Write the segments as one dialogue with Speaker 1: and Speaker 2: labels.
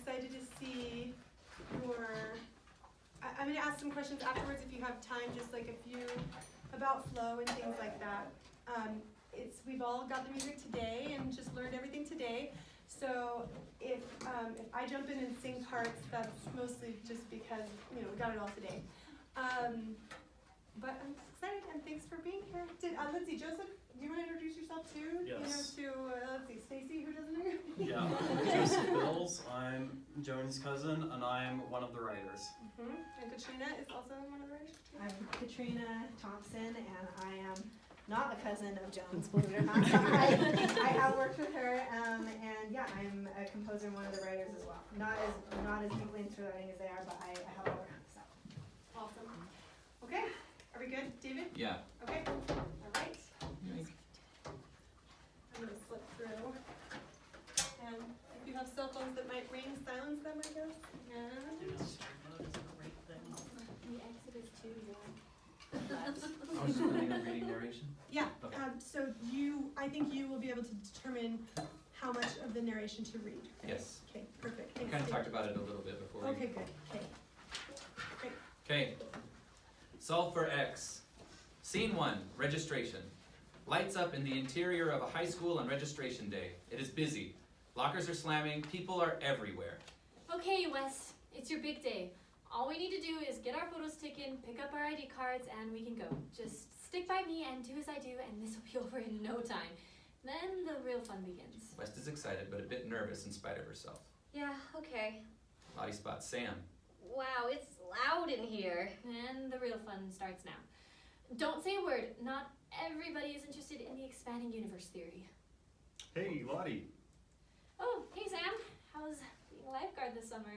Speaker 1: excited to see your, I'm gonna ask some questions afterwards if you have time, just like a few about flow and things like that. We've all got the music today and just learned everything today. So if I jump in and sing parts, that's mostly just because, we got it all today. But I'm excited and thanks for being here. Let's see, Joseph, do you want to introduce yourself too?
Speaker 2: Yes.
Speaker 1: Let's see, Stacy, who doesn't know you?
Speaker 2: Yeah, I'm Joseph Bills. I'm Joan's cousin, and I'm one of the writers.
Speaker 1: And Katrina is also one of the writers.
Speaker 3: I'm Katrina Thompson, and I am not a cousin of Joan's, believe it or not. I have worked with her, and yeah, I'm a composer and one of the writers as well. Not as deeply into writing as they are, but I help her. So.
Speaker 1: Awesome. Okay, are we good, David?
Speaker 4: Yeah.
Speaker 1: Okay, all right. I'm gonna slip through. And if you have cell phones that might ring, silence them, I guess. And
Speaker 5: The Exodus 2,
Speaker 4: I was just planning on reading narration.
Speaker 1: yeah,
Speaker 4: Okay.
Speaker 1: so I think you will be able to determine how much of the narration to read. Right?
Speaker 4: Yes.
Speaker 1: Okay, perfect.
Speaker 4: We
Speaker 1: Thanks,
Speaker 4: kind of
Speaker 1: David.
Speaker 4: talked about it a little bit before.
Speaker 1: Okay, good. Okay. Great.
Speaker 4: Okay. Solve for X. Scene 1, registration. Lights up in the interior of a high school on registration day. It is busy. Lockers are slamming. People are everywhere.
Speaker 5: Okay, Wes, it's your big day. All we need to do is get our photos taken, pick up our ID cards, and we can go. Just stick by me and do as I do, and this will be over in no time. Then the real fun begins.
Speaker 4: West is excited, but a bit nervous in spite of herself.
Speaker 6: Yeah, okay.
Speaker 4: Lottie spots Sam.
Speaker 6: Wow, it's loud in here.
Speaker 5: And the real fun starts now. Don't say a word. Not everybody is interested in the expanding universe theory.
Speaker 7: Hey, Lottie.
Speaker 5: Oh, hey Sam. How's being a lifeguard this summer?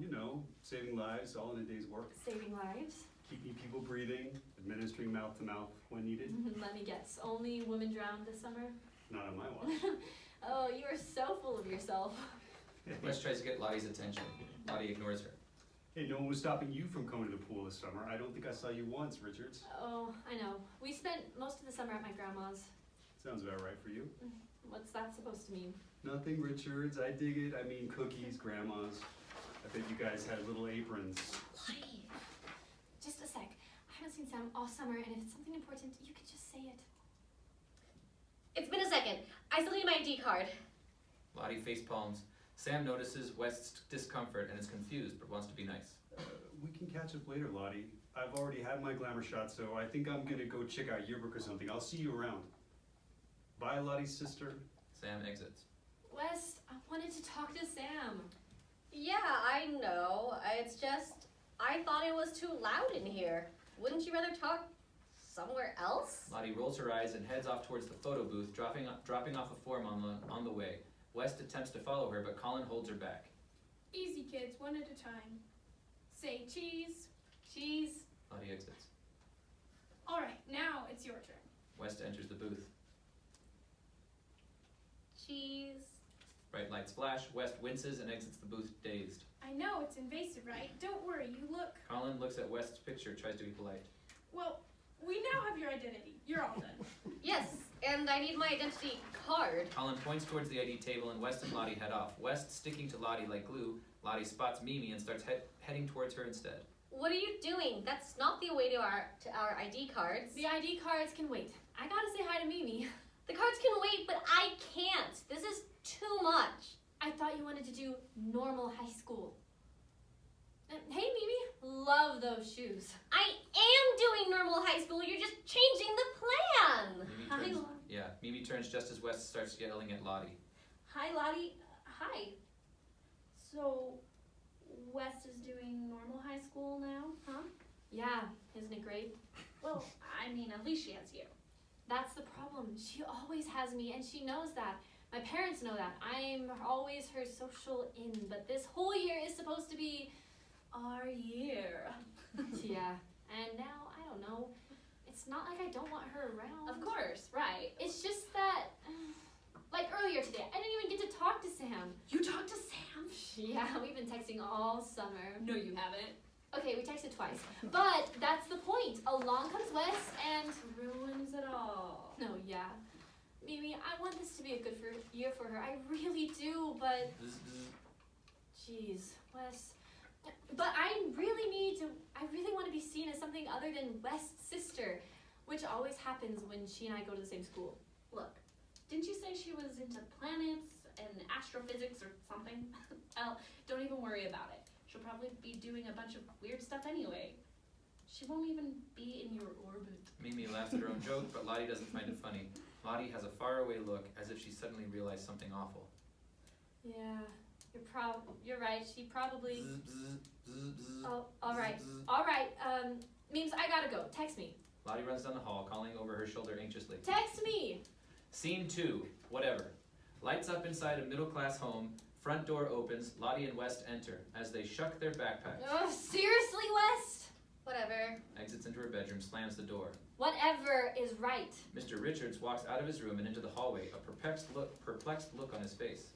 Speaker 7: You know, saving lives, all in a day's work.
Speaker 5: Saving lives?
Speaker 7: Keeping people breathing, administering mouth to mouth when needed.
Speaker 5: Let me guess. Only women drowned this summer?
Speaker 7: Not on my watch.
Speaker 5: Oh, you are so full of yourself.
Speaker 4: West tries to get Lottie's attention. Lottie ignores her.
Speaker 7: Hey, no one was stopping you from coming to the pool this summer. I don't think I saw you once, Richards.
Speaker 5: Oh, I know. We spent most of the summer at my grandma's.
Speaker 7: Sounds about right for you.
Speaker 5: What's that supposed to mean?
Speaker 7: Nothing, Richards. I dig it. I mean, cookies, grandmas. I bet you guys had little aprons.
Speaker 5: Lottie! Just a sec. I haven't seen Sam all summer, and if it's something important, you could just say it.
Speaker 6: It's been a second. I still need my ID card.
Speaker 4: Lottie face palms. Sam notices West's discomfort and is confused, but wants to be nice.
Speaker 7: We can catch up later, Lottie. I've already had my glamour shot, so I think I'm gonna go check out yearbook or something. I'll see you around. Bye, Lottie's sister.
Speaker 4: Sam exits.
Speaker 5: Wes, I wanted to talk to Sam.
Speaker 6: Yeah, I know. It's just, I thought it was too loud in here. Wouldn't you rather talk somewhere else?
Speaker 4: Lottie rolls her eyes and heads off towards the photo booth, dropping off a form on the way. West attempts to follow her, but Colin holds her back.
Speaker 8: Easy, kids, one at a time. Say cheese.
Speaker 5: Cheese.
Speaker 4: Lottie exits.
Speaker 8: All right, now it's your turn.
Speaker 4: West enters the booth.
Speaker 6: Cheese.
Speaker 4: Bright lights flash. West winces and exits the booth dazed.
Speaker 8: I know it's invasive, right? Don't worry, you look.
Speaker 4: Colin looks at West's picture, tries to be polite.
Speaker 8: Well, we now have your identity. You're all done.
Speaker 6: Yes, and I need my identity card.
Speaker 4: Colin points towards the ID table and West and Lottie head off. West sticking to Lottie like glue. Lottie spots Mimi and starts heading towards her instead.
Speaker 6: What are you doing? That's not the way to our ID cards.
Speaker 5: The ID cards can wait. I gotta say hi to Mimi.
Speaker 6: The cards can wait, but I can't. This is too much.
Speaker 5: I thought you wanted to do normal high school. Hey Mimi, love those shoes.
Speaker 6: I am doing normal high school. You're just changing the plan.
Speaker 4: Mimi turns just as West starts yelling at Lottie.
Speaker 8: Hi, Lottie. Hi. So, West is doing normal high school now, huh?
Speaker 5: Yeah, isn't it great?
Speaker 8: Well, I mean, at least she has you.
Speaker 5: That's the problem. She always has me, and she knows that. My parents know that. I'm always her social in, but this whole year is supposed to be our year. Yeah, and now, I don't know. It's not like I don't want her around.
Speaker 8: Of course, right.
Speaker 5: It's just that, like earlier today, I didn't even get to talk to Sam.
Speaker 8: You talked to Sam?
Speaker 5: Yeah, we've been texting all summer.
Speaker 8: No, you haven't.
Speaker 5: Okay, we texted twice. But that's the point. Along comes Wes and
Speaker 8: Ruins it all.
Speaker 5: no, yeah. Mimi, I want this to be a good year for her. I really do, but Jeez, Wes. But I really want to be seen as something other than West's sister, which always happens when she and I go to the same school.
Speaker 8: Look, didn't you say she was into planets and astrophysics or something? Oh, don't even worry about it. She'll probably be doing a bunch of weird stuff anyway. She won't even be in your orbit.
Speaker 4: Mimi laughs at her own joke, but Lottie doesn't find it funny. Lottie has a faraway look, as if she suddenly realized something awful.
Speaker 5: Yeah, you're right. She probably.
Speaker 4: Bzz, bzz, bzz, bzz,
Speaker 5: Oh, all right,
Speaker 4: bzz, bzz.
Speaker 5: all right. Memes, I gotta go. Text me.
Speaker 4: Lottie runs down the hall, calling over her shoulder anxiously.
Speaker 5: Text me.
Speaker 4: Scene 2, whatever. Lights up inside a middle-class home. Front door opens. Lottie and West enter. As they shuck their backpacks,
Speaker 5: Oh, seriously, West?
Speaker 6: Whatever.
Speaker 4: exits into her bedroom, slams the door.
Speaker 5: Whatever is right.
Speaker 4: Mr. Richards walks out of his room and into the hallway, a perplexed look on his face.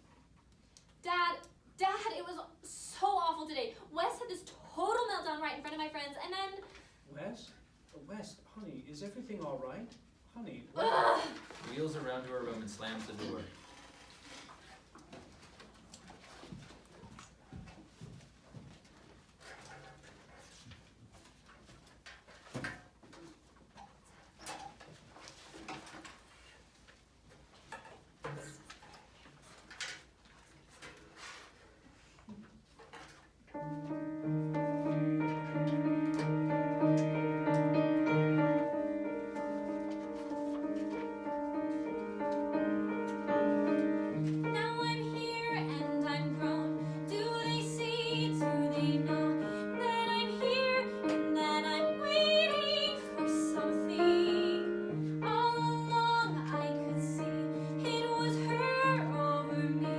Speaker 5: Dad, it was so awful today. Wes had this total meltdown right in front of my friends, and then.
Speaker 9: Wes, honey, is everything all right? Honey,
Speaker 5: Ugh.
Speaker 4: Wheels around to her room and slams the door.
Speaker 5: Now I'm here and I'm grown. Do they see? Do they know that I'm here and that I'm waiting for something? All along I could see it was her over me.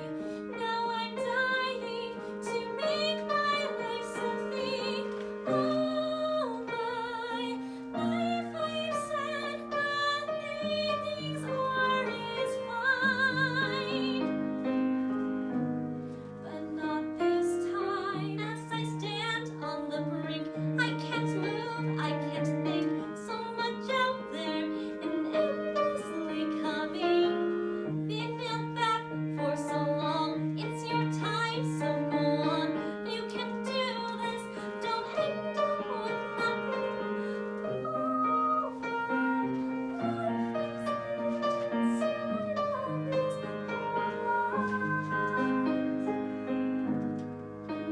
Speaker 5: Now I'm dying to make my life something. Oh my life, I've said nothing. Things are is fine. But not this time. As I stand on the brink, I can't move, I can't think. So much out there and endlessly coming. Been held back for so long. It's your time, so go on. You can do this. Don't end up with nothing. Oh,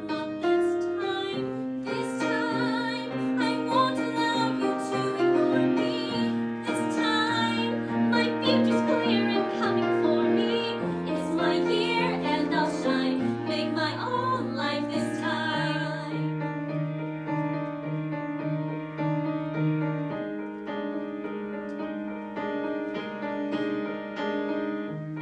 Speaker 5: not this time, I won't allow you to ignore me. This time, my future's clear and coming for me. It's my year and I'll shine, make my own life this time.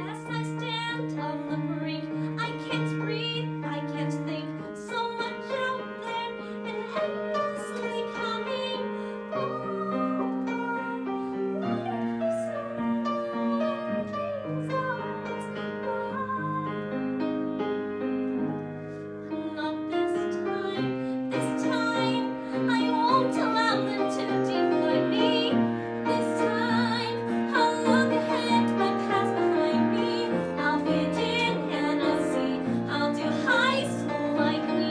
Speaker 5: As I stand on the brink, I can't breathe, I can't think. So much out there and endlessly coming. Oh, my life is sad, dreams are not this time, I won't allow them to define me. This time, I'll look ahead, my past behind me. I'll fit in and I'll see. I'll do high school like me.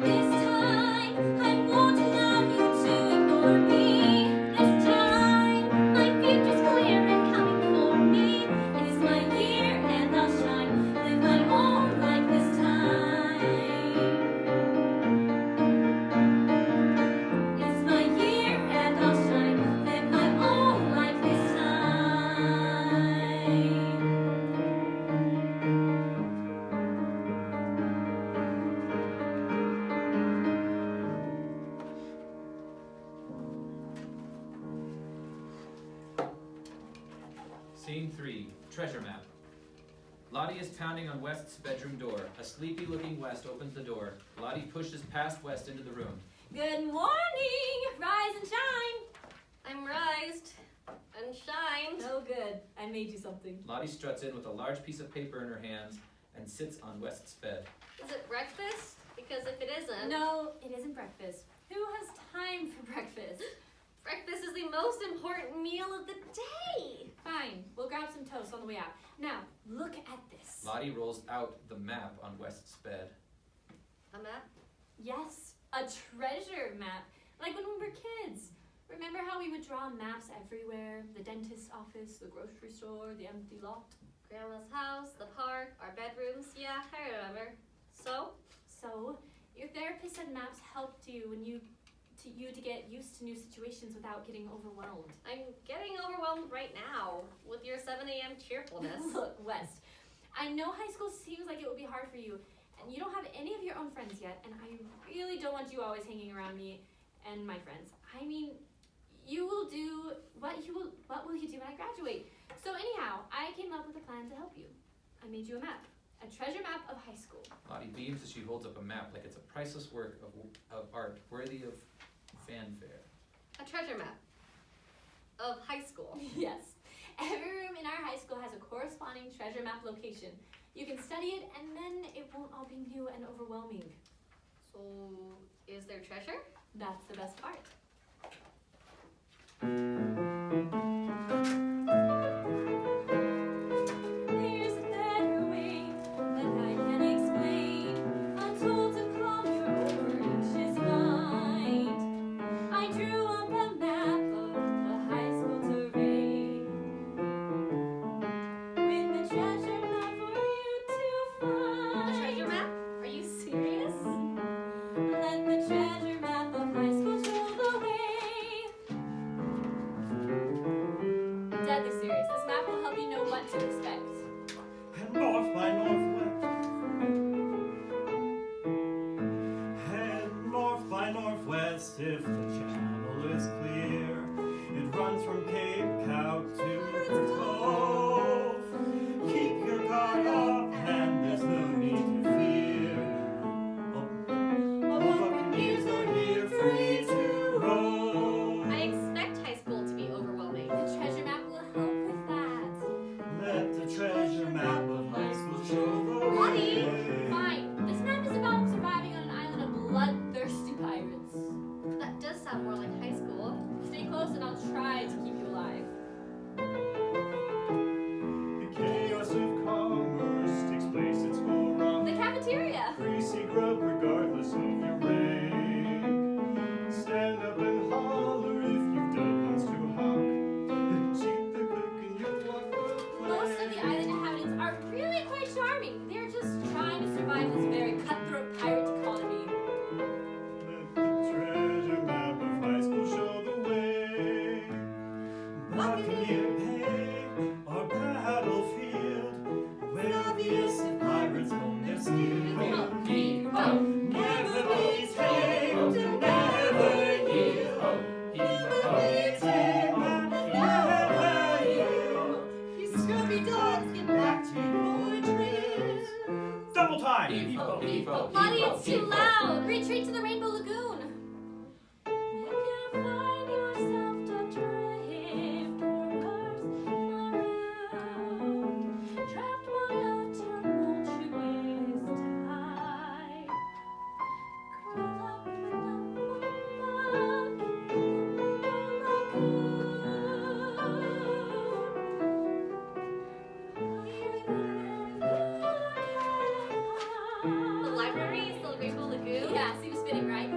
Speaker 5: This time, I won't allow you to ignore me. This time, my future's clear and coming for me. It is my year and I'll shine, live my own life this time. It's my year and I'll shine, live my own life this time.
Speaker 4: Scene 3, treasure map. Lottie is pounding on West's bedroom door. A sleepy-looking West opens the door. Lottie pushes past West into the room.
Speaker 5: Good morning! Rise and shine!
Speaker 6: I'm rised. And Sunshine.
Speaker 5: Oh, good. I made you something.
Speaker 4: Lottie struts in with a large piece of paper in her hands and sits on West's bed.
Speaker 6: Is it breakfast? Because if it isn't,
Speaker 5: No, it isn't breakfast. Who has time for breakfast?
Speaker 6: breakfast is the most important meal of the day.
Speaker 5: Fine, we'll grab some toast on the way out. Now, look at this.
Speaker 4: Lottie rolls out the map on West's bed.
Speaker 6: A map?
Speaker 5: Yes, a treasure map. Like when we were kids. Remember how we would draw maps everywhere? The dentist's office, the grocery store, the empty lot.
Speaker 6: Grandma's house, the park, our bedrooms. Yeah, I remember. So?
Speaker 5: So, your therapist said maps helped you when you to get used to new situations without getting overwhelmed.
Speaker 6: I'm getting overwhelmed right now with your 7 a.m. cheerfulness.
Speaker 5: Look, West, I know high school seems like it would be hard for you, and you don't have any of your own friends yet, and I really don't want you always hanging around me and my friends. I mean, you will do what will you do when I graduate? So anyhow, I came up with a plan to help you. I made you a map. A treasure map of high school.
Speaker 4: Lottie beams as she holds up a map like it's a priceless work of art worthy of fanfare.
Speaker 6: A treasure map of high school.
Speaker 5: Yes. Every room in our high school has a corresponding treasure map location. You can study it and then it won't all be new and overwhelming.
Speaker 6: So, is there treasure?
Speaker 5: That's the best part. There's a better way that I can explain. I'm told to calm your over-anxious mind. I drew up a map of the high school terrain with the treasure map for you to find.
Speaker 6: A treasure map? Are you serious?
Speaker 5: Let the treasure map of high school show the way. Deadly serious. This map will help you know what to expect.
Speaker 10: And north by northwest, and north by northwest, if the channel is clear, it runs from Cape Cow to the Cove. Keep your guard up, and there's no need to fear. All buccaneers are here, free to roam.
Speaker 6: I expect high school to be overwhelming.
Speaker 5: The treasure map will help with that.
Speaker 10: Let the treasure map of high school show the
Speaker 6: Lottie,
Speaker 10: way.
Speaker 5: Fine. This map is about surviving on an island of bloodthirsty pirates.
Speaker 6: That does sound more like high school.
Speaker 5: Stay close and I'll try to keep you alive.
Speaker 10: The chaos of commerce takes place at school run.
Speaker 5: The cafeteria.
Speaker 10: Greasy grub regardless of your rank. Stand up and holler if you've done once to hawk. Cheat the cook and you'll walk the plank.
Speaker 5: Most of the island inhabitants are really quite charming. They're just trying to survive this very cutthroat pirate economy.
Speaker 10: Let the treasure map of high school show the way. Buccaneer Bay, our battlefield, where obvious pirates hone their skill. Never be tamed and never yield. Never be tamed and never yield. You scurvy dogs, get back to your dreams. Double time!
Speaker 6: Lottie, it's too loud.
Speaker 5: Retreat to the Rainbow Lagoon. When you find yourself adrift or worse, marooned, trapped by a tumultuous tide, curl up with a mud in the
Speaker 6: The library is the Rainbow Lagoon.
Speaker 5: Yeah, seems fitting, right?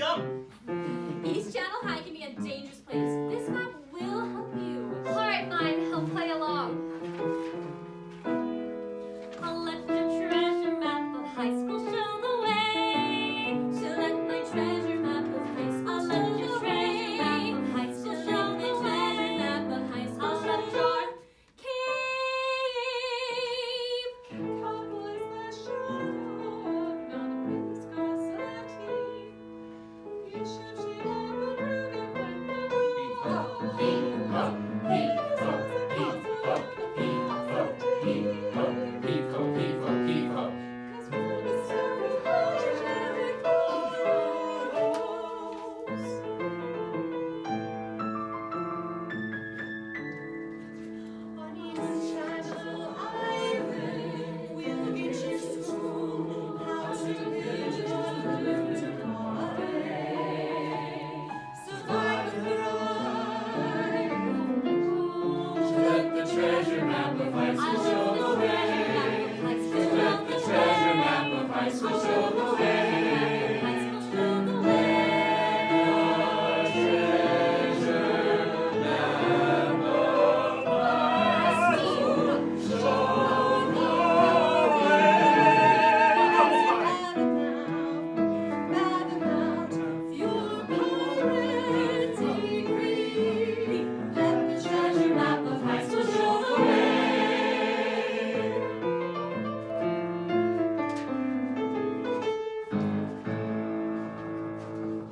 Speaker 10: Jump!
Speaker 5: East Channel High can be a dangerous place. This map will help you.
Speaker 6: Alright, fine, I'll play along.
Speaker 5: I'll let the treasure map of high school show the way. She'll let my treasure map of high school show the way. She'll let my treasure map of high school show the way.
Speaker 1: Cowboys that show not viscosity. Each ship she had the ribbon when the
Speaker 4: Heave ho, heave ho, heave ho, heave ho, heave ho, heave ho, heave ho, heave ho, heave ho.
Speaker 1: Cause when the sun is high, Jericho rose. On East Channel Island, we'll get you school how to build your route to Monterey. Survive and thrive.
Speaker 4: Let the treasure map of high school show the way. Let the treasure map of high school show the way.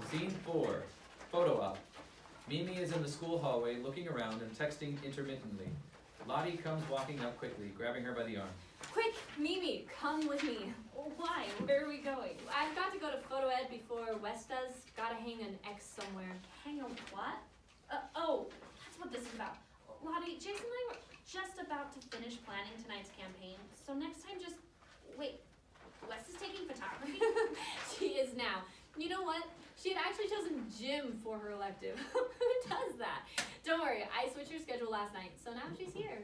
Speaker 4: Scene 4. Photo op. Mimi is in the school hallway looking around and texting intermittently. Lottie comes walking up quickly, grabbing her by the arm.
Speaker 5: Quick, Mimi, come with me.
Speaker 8: Why? Where are we going?
Speaker 5: I've got to go to photo ed before West does. Gotta hang an X somewhere.
Speaker 8: Hang on, what? Oh, that's what this is about. Lottie, Jason and I were just about to finish planning tonight's campaign, so next time just wait. Wes is taking photography?
Speaker 5: She is now. You know what? She had actually chosen gym for her elective. Who does that? Don't worry, I switched her schedule last night, so now she's here.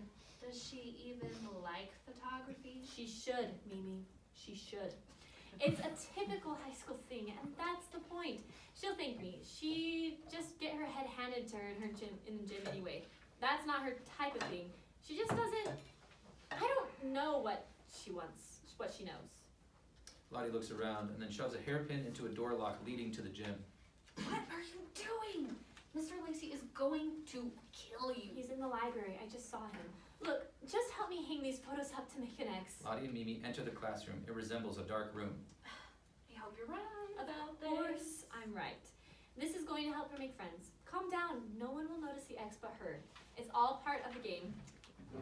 Speaker 8: Does she even like photography?
Speaker 5: She should, Mimi. She should. It's a typical high school thing, and that's the point. She'll thank me. She just get her head handed to her in the gym anyway. That's not her type of thing. She just doesn't. I don't know what she wants, what she knows.
Speaker 4: Lottie looks around and then shoves a hairpin into a door lock leading to the gym.
Speaker 8: What are you doing? Mr. Lacey is going to kill you.
Speaker 5: He's in the library. I just saw him. Look, just help me hang these photos up to make an X.
Speaker 4: Lottie and Mimi enter the classroom. It resembles a dark room.
Speaker 8: I hope you're right about
Speaker 5: Of course, I'm right. This is going to help her make friends. Calm down. No one will notice the X but her. It's all part of the game.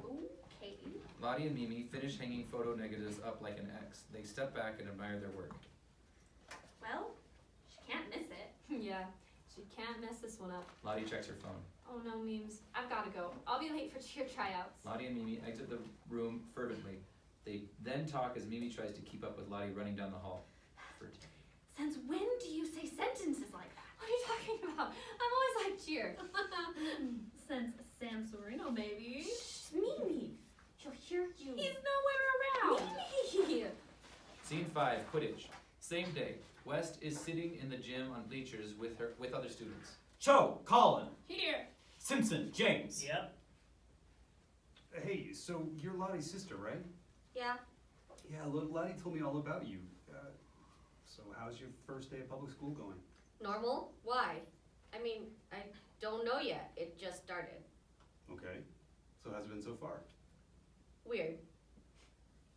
Speaker 8: Okay.
Speaker 4: Lottie and Mimi finish hanging photo negatives up like an X. They step back and admire their work.
Speaker 8: Well, she can't miss it.
Speaker 5: Yeah, she can't mess this one up.
Speaker 4: Lottie checks her phone.
Speaker 5: Oh no, memes. I've gotta go. I'll be late for cheer tryouts.
Speaker 4: Lottie and Mimi exit the room fervently. They then talk as Mimi tries to keep up with Lottie running down the hall.
Speaker 8: Since when do you say sentences like that?
Speaker 5: What are you talking about? I've always liked cheer.
Speaker 8: Since San Sereno, maybe.
Speaker 5: Shh, Mimi. She'll hear you.
Speaker 8: He's nowhere around.
Speaker 5: Mimi.
Speaker 4: Scene 5, Quidditch. Same day. West is sitting in the gym on bleachers with other students.
Speaker 10: Cho, Colin,
Speaker 8: Here.
Speaker 10: Simpson, James.
Speaker 9: Yep.
Speaker 7: Hey, so you're Lottie's sister, right?
Speaker 6: Yeah,
Speaker 7: Yeah, look, Lottie told me all about you. So how's your first day of public school going?
Speaker 6: normal? Why? I mean, I don't know yet. It just started.
Speaker 7: Okay. So how's it been so far?
Speaker 6: Weird.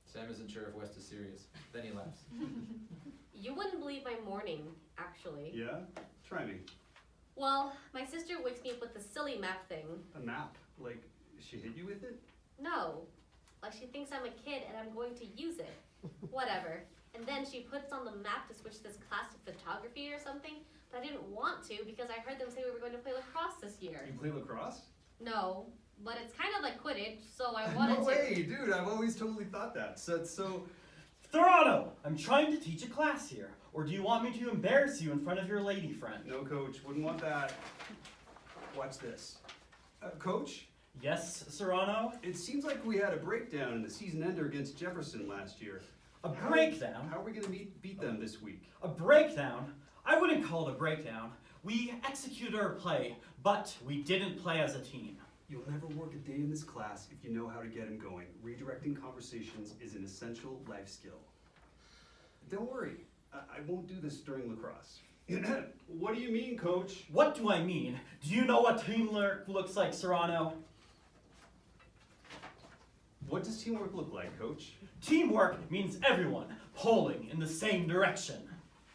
Speaker 4: Sam isn't sure if West is serious. Then he laughs.
Speaker 6: You wouldn't believe my morning, actually.
Speaker 7: Yeah? Try me.
Speaker 6: Well, my sister wakes me up with the silly map thing.
Speaker 7: A map? Like, she hit you with it?
Speaker 6: No. Like she thinks I'm a kid and I'm going to use it. Whatever. And then she puts on the map to switch this class to photography or something, but I didn't want to because I heard them say we were going to play lacrosse this year.
Speaker 7: You play lacrosse?
Speaker 6: No, but it's kind of like Quidditch, so I wanted
Speaker 7: No
Speaker 6: to.
Speaker 7: way, dude, I've always totally thought that. So,
Speaker 10: Thorano, I'm trying to teach a class here. Or do you want me to embarrass you in front of your lady friend?
Speaker 7: no, coach, wouldn't want that. Watch this. Coach,
Speaker 10: Yes, Serrano?
Speaker 7: it seems like we had a breakdown in the season ender against Jefferson last year.
Speaker 10: A breakdown?
Speaker 7: How are we going to beat them this week?
Speaker 10: A breakdown? I wouldn't call it a breakdown. We executed our play, but we didn't play as a team.
Speaker 7: You'll never work a day in this class if you know how to get them going. Redirecting conversations is an essential life skill. Don't worry, I won't do this during lacrosse. What do you mean, coach?
Speaker 10: What do I mean? Do you know what teamwork looks like, Serrano?
Speaker 7: What does teamwork look like, coach?
Speaker 10: Teamwork means everyone pulling in the same direction.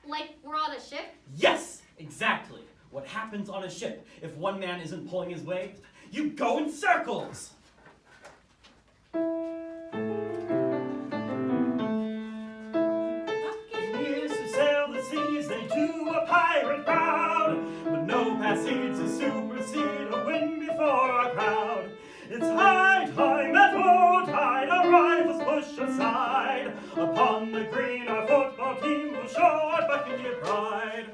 Speaker 6: Like we're on a ship?
Speaker 10: Yes, exactly. What happens on a ship if one man isn't pulling his weight? You go in circles! Years to sail the seas, they do a pirate proud, but no passage to supersede or win before a crowd. It's high time at low tide, our rivals push aside. Upon the green, our football team will show our Buccaneer pride.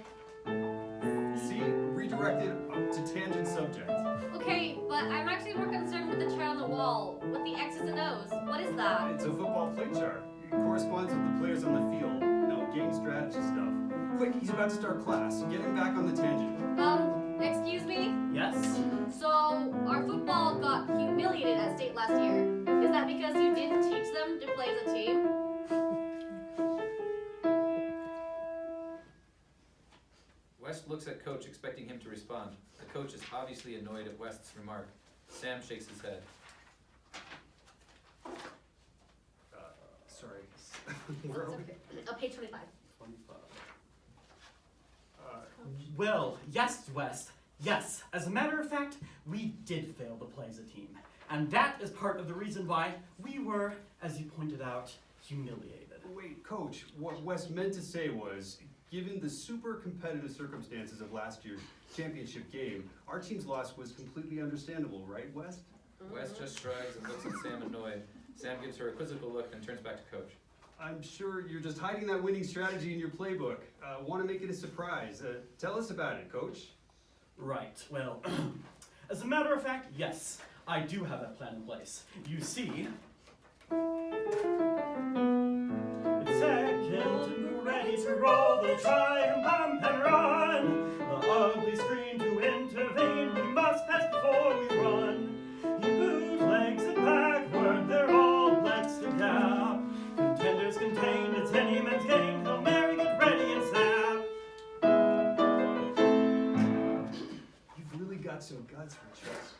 Speaker 7: See, redirected to tangent subject.
Speaker 6: Okay, but I'm actually more concerned with the chart on the wall, with the X's and O's. What is that?
Speaker 7: It's a football play chart. It corresponds with the players on the field. No, game strategy stuff. Quick, he's about to start class. Get him back on the tangent.
Speaker 6: Excuse me?
Speaker 10: Yes?
Speaker 6: So, our football got humiliated at state last year. Is that because you didn't teach them to play as a team?
Speaker 4: West looks at Coach, expecting him to respond. The coach is obviously annoyed at West's remark. Sam shakes his head.
Speaker 7: Sorry. Where are we?
Speaker 6: Page 25.
Speaker 7: 25.
Speaker 10: Well, yes, West. Yes. As a matter of fact, we did fail to play as a team. And that is part of the reason why we were, as you pointed out, humiliated.
Speaker 7: Wait, coach, what West meant to say was, given the super competitive circumstances of last year's championship game, our team's loss was completely understandable, right, West?
Speaker 4: West just shrugs and looks at Sam annoyed. Sam gives her a quizzical look and turns back to Coach.
Speaker 7: I'm sure you're just hiding that winning strategy in your playbook. Want to make it a surprise. Tell us about it, coach.
Speaker 10: Right, well, as a matter of fact, yes, I do have that plan in place. You see, it's second, ready to roll, they'll try and bump and run. The ugly screen to intervene, we must pass before we run. He bootlegs it backward, they're all blessed to gap. Contenders contained, it's any man's game, Hail Mary, get ready and snap.
Speaker 7: You've really got some guts for chess.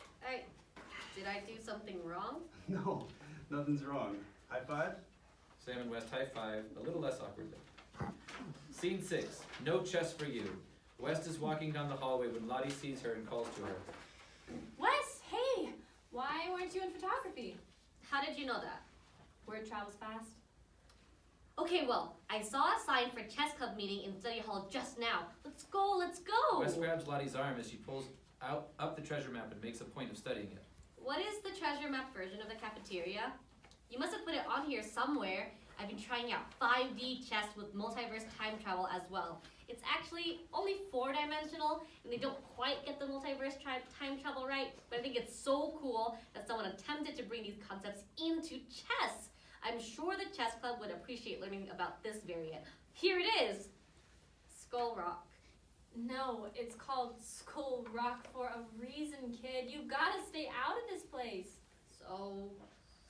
Speaker 6: Did I do something wrong?
Speaker 7: No, nothing's wrong. High five?
Speaker 4: Sam and West high five, a little less awkwardly. Scene 6. No chess for you. West is walking down the hallway when Lottie sees her and calls to her.
Speaker 5: Wes, hey! Why weren't you in photography?
Speaker 6: How did you know that?
Speaker 5: Word travels fast.
Speaker 6: Okay, well, I saw a sign for chess club meeting in study hall just now. Let's go, let's go!
Speaker 4: West grabs Lottie's arm as she pulls up the treasure map and makes a point of studying it.
Speaker 6: What is the treasure map version of the cafeteria? You must have put it on here somewhere. I've been trying out 5D chess with multiverse time travel as well. It's actually only 4-dimensional, and they don't quite get the multiverse time travel right, but I think it's so cool that someone attempted to bring these concepts into chess. I'm sure the chess club would appreciate learning about this variant. Here it is! Skull Rock.
Speaker 5: No, it's called Skull Rock for a reason, kid. You gotta stay out of this place.
Speaker 6: So,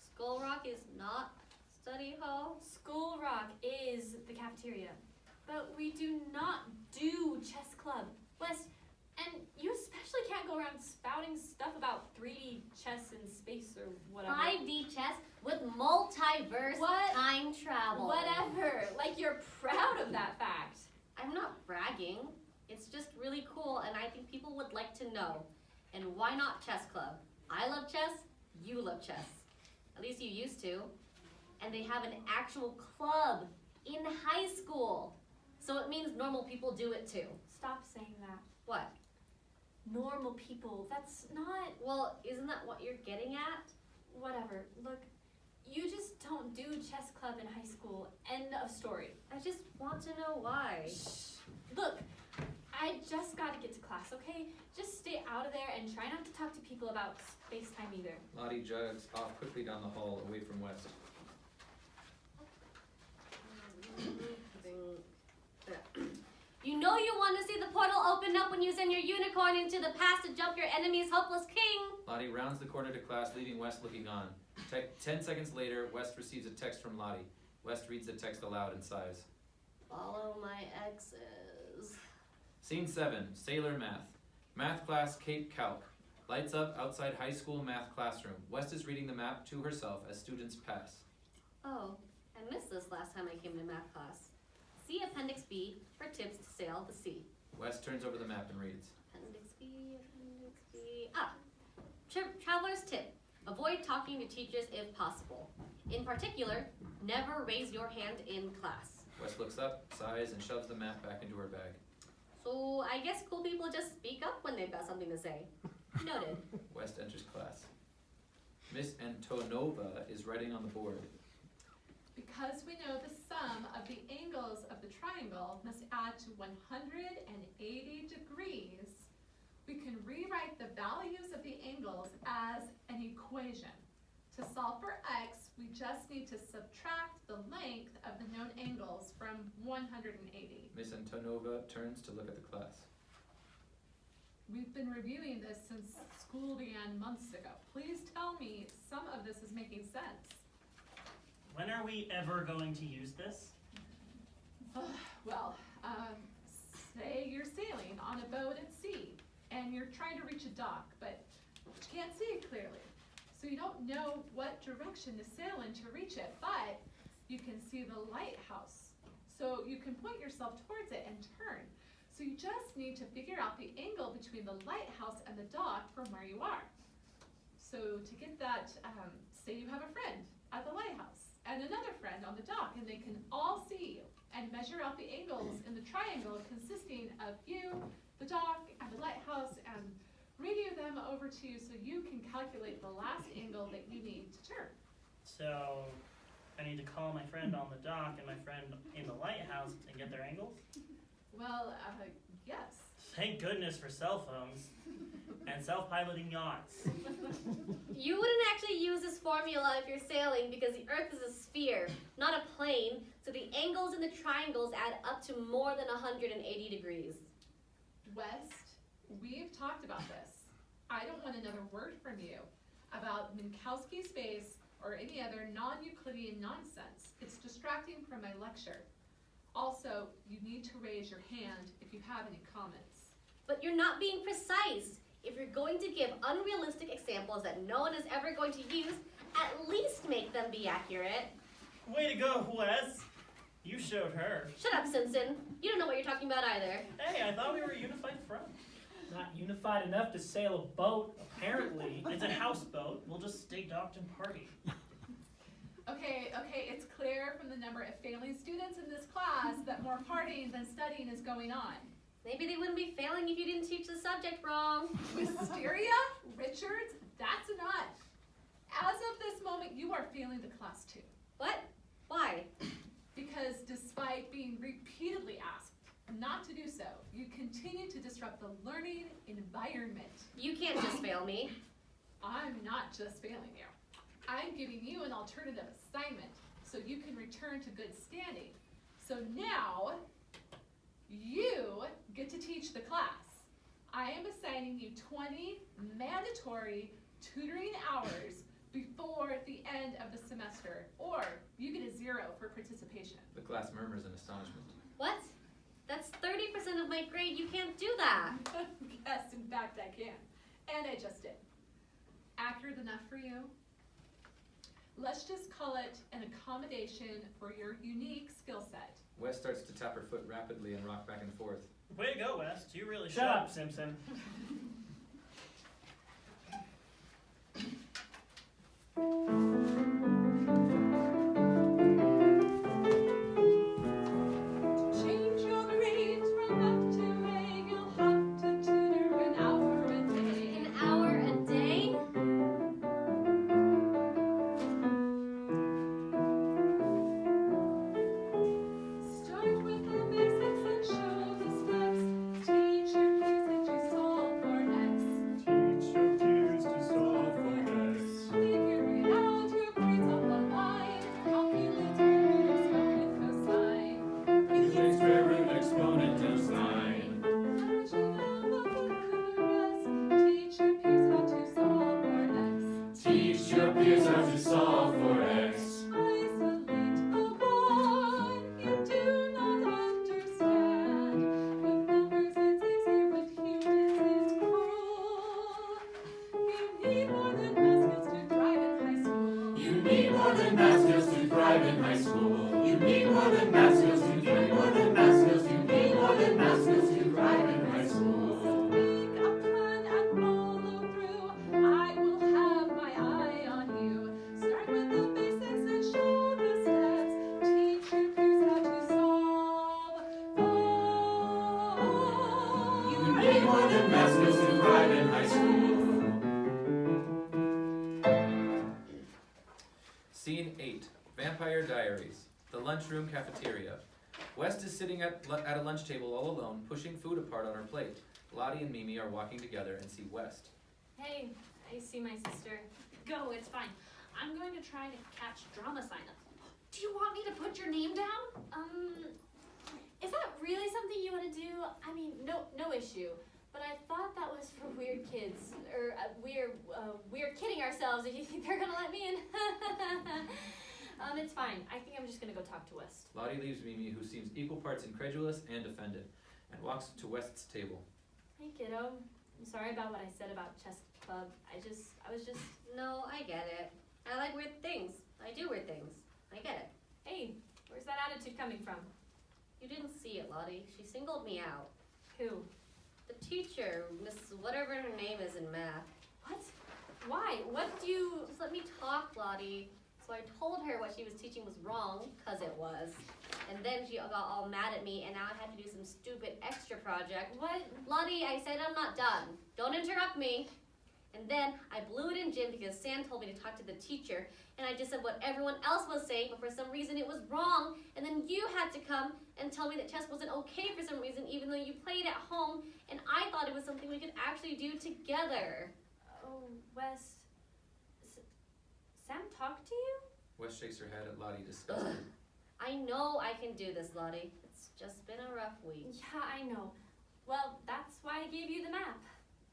Speaker 6: Skull Rock is not study hall?
Speaker 5: Skull Rock is the cafeteria, but we do not do chess club. Wes, and you especially can't go around spouting stuff about 3D chess in space or whatever.
Speaker 6: 5D chess with multiverse time travel.
Speaker 5: Whatever. Like you're proud of that fact.
Speaker 6: I'm not bragging. It's just really cool, and I think people would like to know. And why not chess club? I love chess, you love chess. At least you used to. And they have an actual club in high school. So it means normal people do it too.
Speaker 5: Stop saying that.
Speaker 6: What?
Speaker 5: Normal people. That's not...
Speaker 6: Well, isn't that what you're getting at?
Speaker 5: Whatever. Look, you just don't do chess club in high school. End of story.
Speaker 6: I just want to know why.
Speaker 5: Shh. Look, I just gotta get to class, okay? Just stay out of there and try not to talk to people about space-time either.
Speaker 4: Lottie jogs off quickly down the hall away from West.
Speaker 6: You know you want to see the portal open up when you send your unicorn into the past to jump your enemy's hopeless king.
Speaker 4: Lottie rounds the corner to class, leaving West looking on. 10 seconds later, West receives a text from Lottie. West reads the text aloud and sighs.
Speaker 6: Follow my exes.
Speaker 4: Scene 7, Sailor Math. Math class, Cape Calc. Lights up outside high school math classroom. West is reading the map to herself as students pass.
Speaker 6: Oh, I missed this last time I came to math class. See Appendix B for tips to sail the sea.
Speaker 4: West turns over the map and reads.
Speaker 6: Appendix B. Traveler's tip. Avoid talking to teachers if possible. In particular, never raise your hand in class.
Speaker 4: West looks up, sighs, and shoves the map back into her bag.
Speaker 6: So I guess cool people just speak up when they've got something to say. Noted.
Speaker 4: West enters class. Miss Antonova is writing on the board.
Speaker 11: Because we know the sum of the angles of the triangle must add to 180 degrees, we can rewrite the values of the angles as an equation. To solve for x, we just need to subtract the length of the known angles from 180.
Speaker 4: Miss Antonova turns to look at the class.
Speaker 11: We've been reviewing this since school began months ago. Please tell me some of this is making sense.
Speaker 10: When are we ever going to use this?
Speaker 11: Well, say you're sailing on a boat at sea and you're trying to reach a dock, but you can't see it clearly. So you don't know what direction to sail in to reach it, but you can see the lighthouse. So you can point yourself towards it and turn. So you just need to figure out the angle between the lighthouse and the dock from where you are. So to get that, say you have a friend at the lighthouse and another friend on the dock, and they can all see you and measure out the angles in the triangle consisting of you, the dock, and the lighthouse, and radio them over to you so you can calculate the last angle that you need to turn.
Speaker 10: So I need to call my friend on the dock and my friend in the lighthouse and get their angles?
Speaker 11: Well, yes.
Speaker 10: Thank goodness for cell phones and self-piloting yachts.
Speaker 6: You wouldn't actually use this formula if you're sailing because the Earth is a sphere, not a plane, so the angles in the triangles add up to more than 180 degrees.
Speaker 11: West, we've talked about this. I don't want another word from you about Minkowski space or any other non-Euclidean nonsense. It's distracting from my lecture. Also, you need to raise your hand if you have any comments.
Speaker 6: But you're not being precise. If you're going to give unrealistic examples that no one is ever going to use, at least make them be accurate.
Speaker 10: Way to go, Wes. You showed her.
Speaker 6: Shut up, Simpson. You don't know what you're talking about either.
Speaker 10: Hey, I thought we were a unified front.
Speaker 12: Not unified enough to sail a boat, apparently.
Speaker 10: It's a houseboat. We'll just stay docked and party.
Speaker 11: Okay, it's clear from the number of failing students in this class that more partying than studying is going on.
Speaker 6: Maybe they wouldn't be failing if you didn't teach the subject wrong.
Speaker 11: Wisteria? Richards? That's enough. As of this moment, you are failing the class too.
Speaker 6: What? Why?
Speaker 11: Because despite being repeatedly asked not to do so, you continue to disrupt the learning environment.
Speaker 6: You can't just fail me.
Speaker 11: I'm not just failing you. I'm giving you an alternative assignment so you can return to good standing. So now, you get to teach the class. I am assigning you 20 mandatory tutoring hours before the end of the semester, or you get a 0 for participation.
Speaker 4: The class murmurs in astonishment.
Speaker 6: What? That's 30% of my grade. You can't do that.
Speaker 11: Yes, in fact I can. And I just did. Accurate enough for you? Let's just call it an accommodation for your unique skill set.
Speaker 4: Wes starts to tap her foot rapidly and rock back and forth.
Speaker 10: Way to go, Wes. You really
Speaker 12: Shut up, Simpson.
Speaker 11: Change your grades from F to A, you'll have to tutor an hour a day.
Speaker 6: An hour a day?
Speaker 11: Start with the basics and show the steps. Teach your kids that you solve for X.
Speaker 10: Teach your kids to solve for X.
Speaker 11: Figure it out, your grades on the line.
Speaker 4: thrive in high school. You need more than math skills, you need more than math skills, you need more than math skills to thrive in high school.
Speaker 11: So make a plan and follow through. I will have my eye on you. Start with the basics and show the steps. Teach your peers how to solve.
Speaker 4: You need more than math skills to thrive in high school. Scene 8, Vampire Diaries, the lunchroom cafeteria. West is sitting at a lunch table all alone, pushing food apart on her plate. Lottie and Mimi are walking together and see West.
Speaker 5: Hey, I see my sister.
Speaker 8: Go, it's fine. I'm going to try to catch drama signups. Do you want me to put your name down?
Speaker 5: Is that really something you want to do? I mean, no issue. But I thought that was for weird kids, or we're kidding ourselves if you think they're gonna let me in. It's fine. I think I'm just gonna go talk to West.
Speaker 4: Lottie leaves Mimi, who seems equal parts incredulous and offended, and walks to West's table.
Speaker 5: Hey, kiddo. I'm sorry about what I said about chess club. I was just.
Speaker 6: No, I get it. I like weird things. I do weird things. I get it.
Speaker 5: Hey, where's that attitude coming from?
Speaker 6: You didn't see it, Lottie. She singled me out.
Speaker 5: Who?
Speaker 6: The teacher, Miss whatever her name is in math.
Speaker 5: What? Why? What do you...
Speaker 6: Just let me talk, Lottie. So I told her what she was teaching was wrong, 'cause it was. And then she got all mad at me, and now I had to do some stupid extra project.
Speaker 5: What?
Speaker 6: Lottie, I said I'm not done. Don't interrupt me. And then I blew it in gym because Sam told me to talk to the teacher, and I just said what everyone else was saying, but for some reason it was wrong. And then you had to come and tell me that chess wasn't okay for some reason, even though you played at home, and I thought it was something we could actually do together.
Speaker 5: Oh, West. Sam talked to you?
Speaker 4: West shakes her head at Lottie, disgusted.
Speaker 6: I know I can do this, Lottie. It's just been a rough week.
Speaker 5: Yeah, I know. Well, that's why I gave you the map.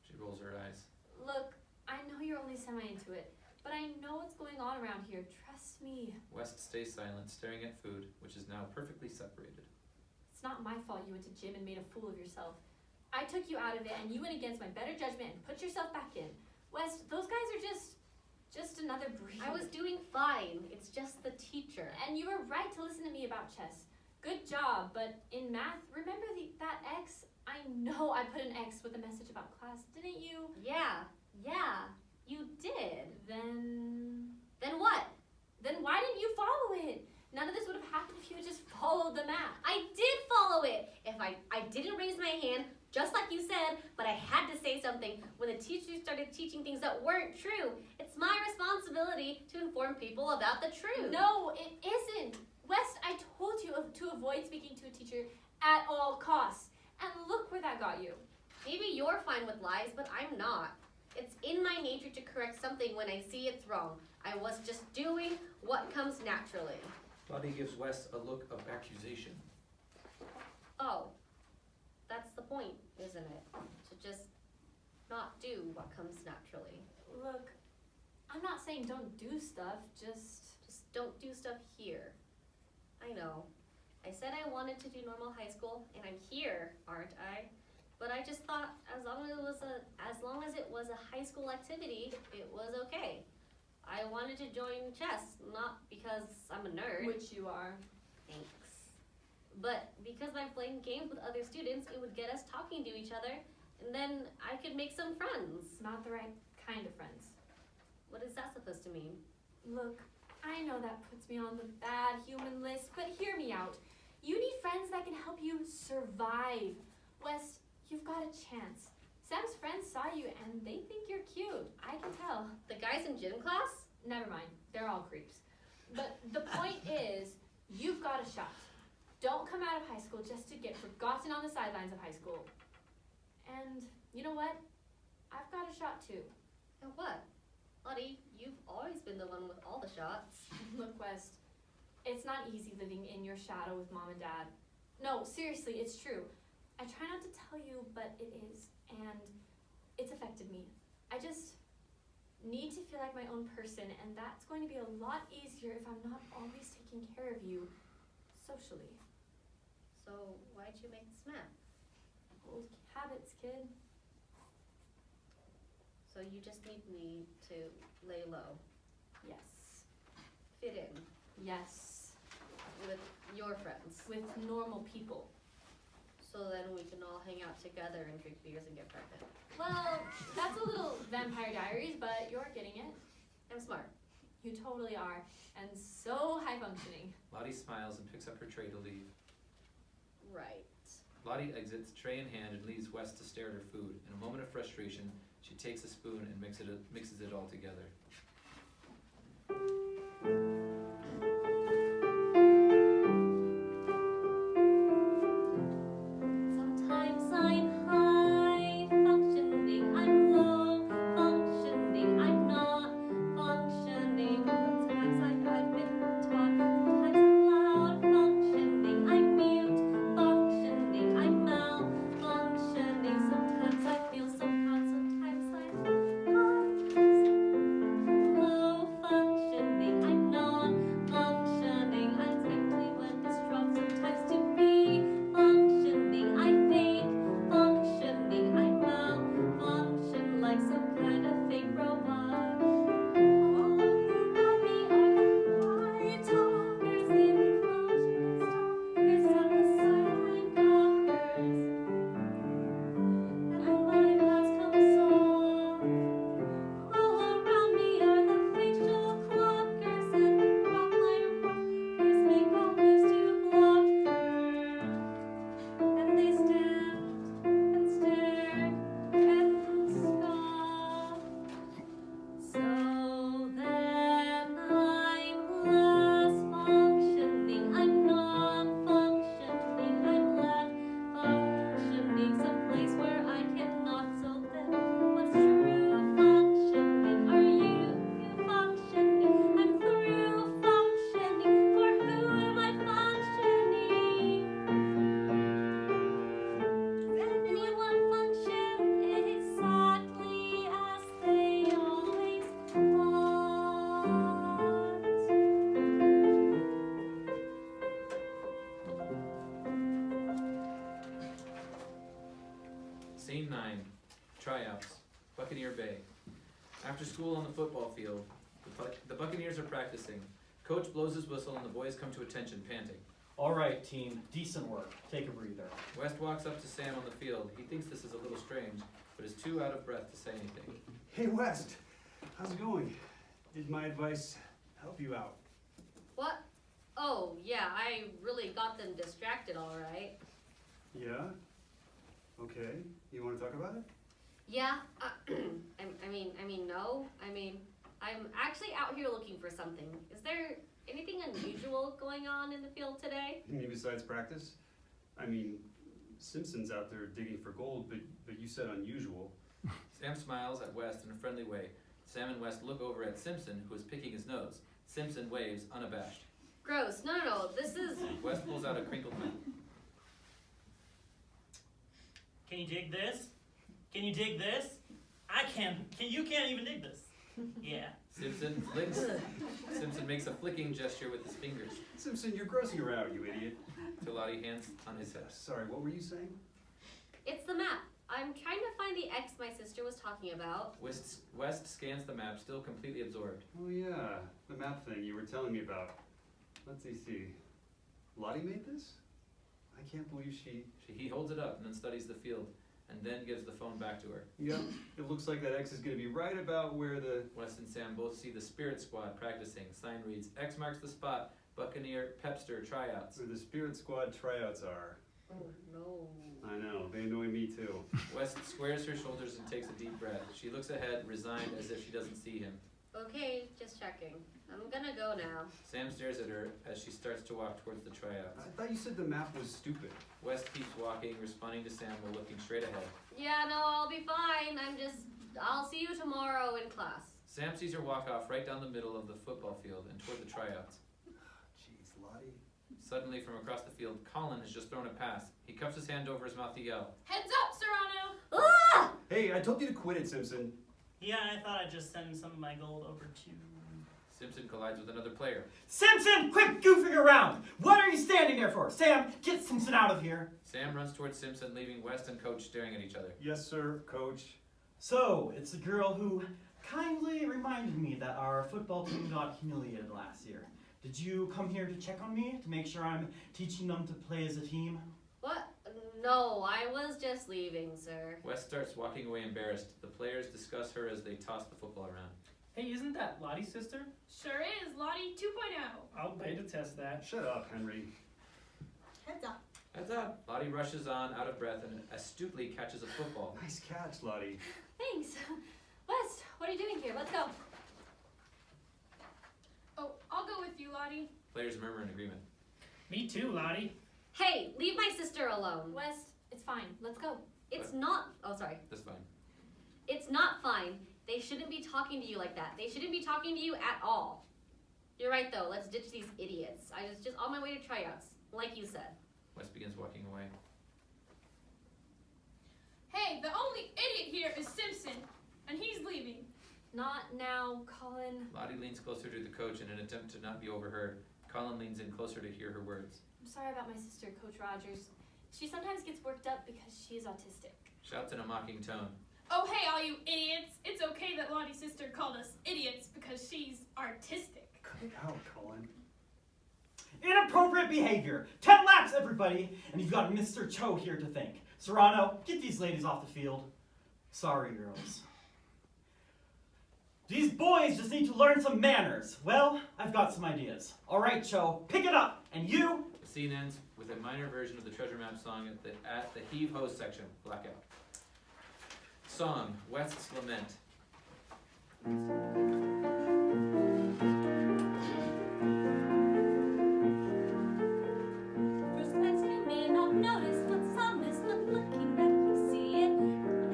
Speaker 4: She rolls her eyes.
Speaker 5: Look, I know you're only semi-into it, but I know what's going on around here. Trust me.
Speaker 4: West stays silent, staring at food, which is now perfectly separated.
Speaker 5: It's not my fault you went to gym and made a fool of yourself. I took you out of it and you went against my better judgment and put yourself back in. West, those guys are just another breed.
Speaker 6: I was doing fine. It's just the teacher.
Speaker 5: And you were right to listen to me about chess. Good job, but in math, remember that X? I know I put an X with a message about class, didn't you?
Speaker 6: Yeah, you did.
Speaker 5: Then
Speaker 6: what?
Speaker 5: Then why didn't you follow it? None of this would have happened if you had just followed the map.
Speaker 6: I did follow it. If I didn't raise my hand, just like you said, but I had to say something when the teacher started teaching things that weren't true. It's my responsibility to inform people about the truth.
Speaker 5: No, it isn't. West, I told you to avoid speaking to a teacher at all costs. And look where that got you.
Speaker 6: Maybe you're fine with lies, but I'm not. It's in my nature to correct something when I see it's wrong. I was just doing what comes naturally.
Speaker 4: Lottie gives West a look of accusation.
Speaker 6: Oh, that's the point, isn't it? To just not do what comes naturally.
Speaker 5: Look, I'm not saying don't do stuff, just
Speaker 6: don't do stuff here. I know. I said I wanted to do normal high school, and I'm here, aren't I? But I just thought as long as it was a high school activity, it was okay. I wanted to join chess, not because I'm a nerd.
Speaker 5: Which you are.
Speaker 6: Thanks. But because by playing games with other students, it would get us talking to each other, and then I could make some friends.
Speaker 5: Not the right kind of friends.
Speaker 6: What is that supposed to mean?
Speaker 5: Look, I know that puts me on the bad human list, but hear me out. You need friends that can help you survive. West, you've got a chance. Sam's friends saw you and they think you're cute. I can tell.
Speaker 6: The guys in gym class?
Speaker 5: Never mind. They're all creeps. But the point is, you've got a shot. Don't come out of high school just to get forgotten on the sidelines of high school. And you know what? I've got a shot too.
Speaker 6: And what? Lottie, you've always been the one with all the shots.
Speaker 5: Look, West, it's not easy living in your shadow with mom and dad. No, seriously, it's true. I try not to tell you, but it is, and it's affected me. I just need to feel like my own person, and that's going to be a lot easier if I'm not always taking care of you socially.
Speaker 6: So why'd you make this map?
Speaker 5: Old habits, kid.
Speaker 6: So you just need me to lay low.
Speaker 5: Yes.
Speaker 6: Fit in.
Speaker 5: Yes.
Speaker 6: With your friends.
Speaker 5: with normal people.
Speaker 6: So then we can all hang out together and drink beers and get pregnant.
Speaker 5: Well, that's a little Vampire Diaries, but you're getting it.
Speaker 6: I'm smart.
Speaker 5: You totally are, and so high functioning.
Speaker 4: Lottie smiles and picks up her tray to leave.
Speaker 6: Right.
Speaker 4: Lottie exits, tray in hand, and leaves West to stare at her food. In a moment of frustration, she takes a spoon and mixes it all together.
Speaker 6: Sometimes I'm high functioning, I'm low functioning, I'm not functioning. Sometimes I've been taught, sometimes I'm loud functioning, I'm mute functioning, I'm malfunctioning. Sometimes I feel so hot, sometimes I'm low functioning, I'm not functioning. I'm exactly when this drops, sometimes to be functioning, I fake functioning, I malfunction like some kind of fake robot. All around me are the white talkers, the emotional stalkers, and the silent gawkers. And when my mask comes off, all around me are the facial clockers and the rockline rockers make all moves to block her. And they stand and stare and scoff. So then I'm less functioning, I'm non-functioning, I'm left functioning, someplace where I cannot. So then what's true functioning? Are you functioning? I'm through functioning. For who am I functioning? Anyone function exactly as they always want?
Speaker 4: Scene 9. Tryouts. Buccaneer Bay. After school on the football field, the Buccaneers are practicing. Coach blows his whistle and the boys come to attention, panting.
Speaker 10: All right, team. Decent work. Take a breather.
Speaker 4: West walks up to Sam on the field. He thinks this is a little strange, but is too out of breath to say anything.
Speaker 7: Hey West, how's it going? Did my advice help you out?
Speaker 6: What? Oh, yeah, I really got them distracted, all right.
Speaker 7: Yeah? Okay. You want to talk about it?
Speaker 6: Yeah, no. I'm actually out here looking for something. Is there anything unusual going on in the field today?
Speaker 7: You mean besides practice? I mean, Simpson's out there digging for gold, but you said unusual.
Speaker 4: Sam smiles at West in a friendly way. Sam and West look over at Simpson, who is picking his nose. Simpson waves, unabashed.
Speaker 6: Gross. No, this is...
Speaker 4: West pulls out a crinkled map.
Speaker 12: Can you dig this? Can you dig this? I can. You can't even dig this. Yeah.
Speaker 4: Simpson makes a flicking gesture with his fingers.
Speaker 7: Simpson, you're grossing her out, you idiot.
Speaker 4: Lottie hands on his head.
Speaker 7: Sorry, what were you saying?
Speaker 6: It's the map. I'm trying to find the X my sister was talking about.
Speaker 4: West scans the map, still completely absorbed.
Speaker 7: Oh yeah, the map thing you were telling me about. Let's see. Lottie made this? I can't believe
Speaker 4: He holds it up and then studies the field, and then gives the phone back to her.
Speaker 7: Yep, it looks like that X is gonna be right about where the...
Speaker 4: West and Sam both see the Spirit Squad practicing. Sign reads, X marks the spot, Buccaneer Pepster tryouts.
Speaker 7: Where the Spirit Squad tryouts are.
Speaker 6: Oh no.
Speaker 7: I know, they annoy me too.
Speaker 4: West squares her shoulders and takes a deep breath. She looks ahead, resigned as if she doesn't see him.
Speaker 6: Okay, just checking. I'm gonna go now.
Speaker 4: Sam stares at her as she starts to walk towards the tryouts.
Speaker 7: I thought you said the map was stupid.
Speaker 4: West keeps walking, responding to Sam while looking straight ahead.
Speaker 6: Yeah, no, I'll be fine. I'll see you tomorrow in class.
Speaker 4: Sam sees her walk off right down the middle of the football field and toward the tryouts.
Speaker 7: Jeez, Lottie.
Speaker 4: Suddenly, from across the field, Colin has just thrown a pass. He cups his hand over his mouth to yell.
Speaker 8: Heads up, Serrano!
Speaker 6: Ah!
Speaker 7: Hey, I told you to quit it, Simpson.
Speaker 12: Yeah, I thought I'd just send some of my gold over to...
Speaker 4: Simpson collides with another player.
Speaker 13: Simpson, quit goofing around! What are you standing there for? Sam, get Simpson out of here.
Speaker 4: Sam runs towards Simpson, leaving West and Coach staring at each other.
Speaker 7: Yes, sir, Coach.
Speaker 13: So, it's the girl who kindly reminded me that our football team got humiliated last year. Did you come here to check on me, to make sure I'm teaching them to play as a team?
Speaker 6: What? No, I was just leaving, sir.
Speaker 4: Wes starts walking away embarrassed. The players discuss her as they toss the football around.
Speaker 12: Hey, isn't that Lottie's sister?
Speaker 8: Sure is, Lottie 2.0.
Speaker 12: I'll pay to test that.
Speaker 7: Shut up, Henry.
Speaker 1: Heads up.
Speaker 4: Heads up! Lottie rushes on, out of breath, and astutely catches a football.
Speaker 7: Nice catch, Lottie.
Speaker 5: Thanks. Wes, what are you doing here? Let's go.
Speaker 8: Oh, I'll go with you, Lottie.
Speaker 4: Players murmur in agreement.
Speaker 12: Me too, Lottie.
Speaker 6: Hey, leave my sister alone.
Speaker 5: Wes, it's fine. Let's go.
Speaker 6: It's not. Oh, sorry.
Speaker 4: That's fine.
Speaker 6: It's not fine. They shouldn't be talking to you like that. They shouldn't be talking to you at all. You're right, though. Let's ditch these idiots. I was just on my way to tryouts, like you said.
Speaker 4: Wes begins walking away.
Speaker 8: Hey, the only idiot here is Simpson, and he's leaving.
Speaker 5: Not now, Colin.
Speaker 4: Lottie leans closer to the coach in an attempt to not be overheard. Colin leans in closer to hear her words.
Speaker 5: I'm sorry about my sister, Coach Rogers. She sometimes gets worked up because she's autistic.
Speaker 4: Shouts in a mocking tone.
Speaker 8: Oh, hey, all you idiots. It's okay that Lottie's sister called us idiots because she's artistic.
Speaker 7: Cut it out, Colin.
Speaker 13: Inappropriate behavior. 10 laps, everybody. And you've got Mr. Cho here to thank. Serrano, get these ladies off the field. Sorry, girls. These boys just need to learn some manners. Well, I've got some ideas. All right, Cho, pick it up. And you?
Speaker 4: The scene ends with a minor version of the Treasure Map song at the Heave Ho section. Blackout. Song, West's Lament.
Speaker 14: First glance you may not notice what's on this, but looking back you see it.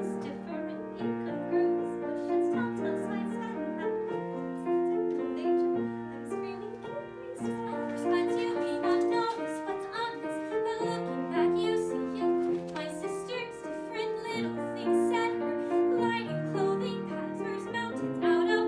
Speaker 14: It's different, incongruous, bushes, telltale signs, and technical danger. I'm screaming, give me some. First glance you may not notice what's on this, but looking back you see it. My sister's different little things set her, lighting clothing, passers, mountains, out of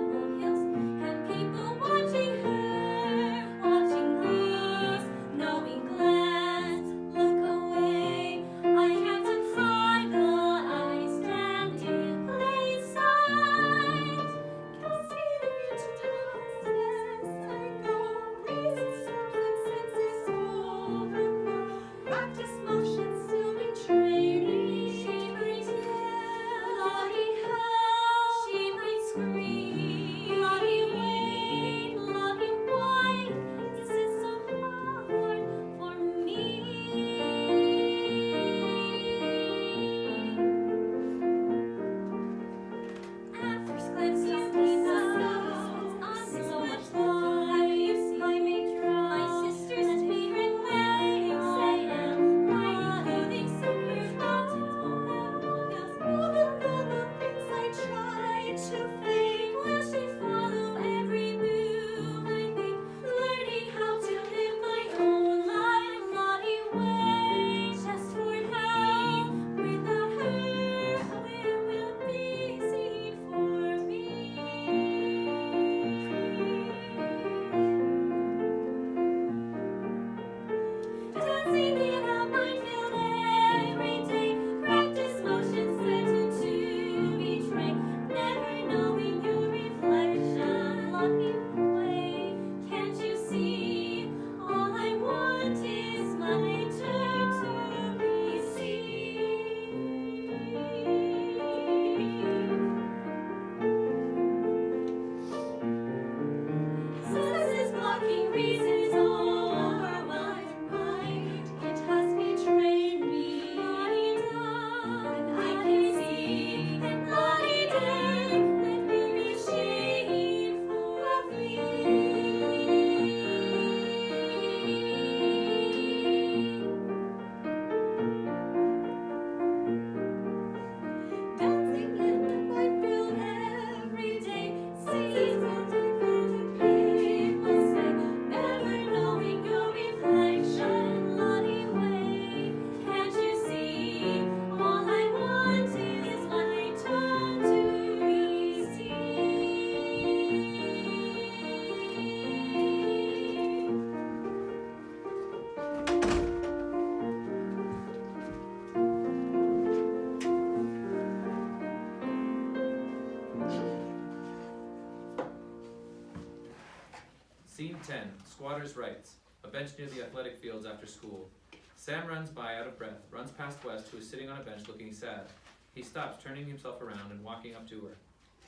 Speaker 4: Scene 10, Squatter's Rights. A bench near the athletic fields after school. Sam runs by out of breath, runs past West, who is sitting on a bench looking sad. He stops, turning himself around and walking up to her.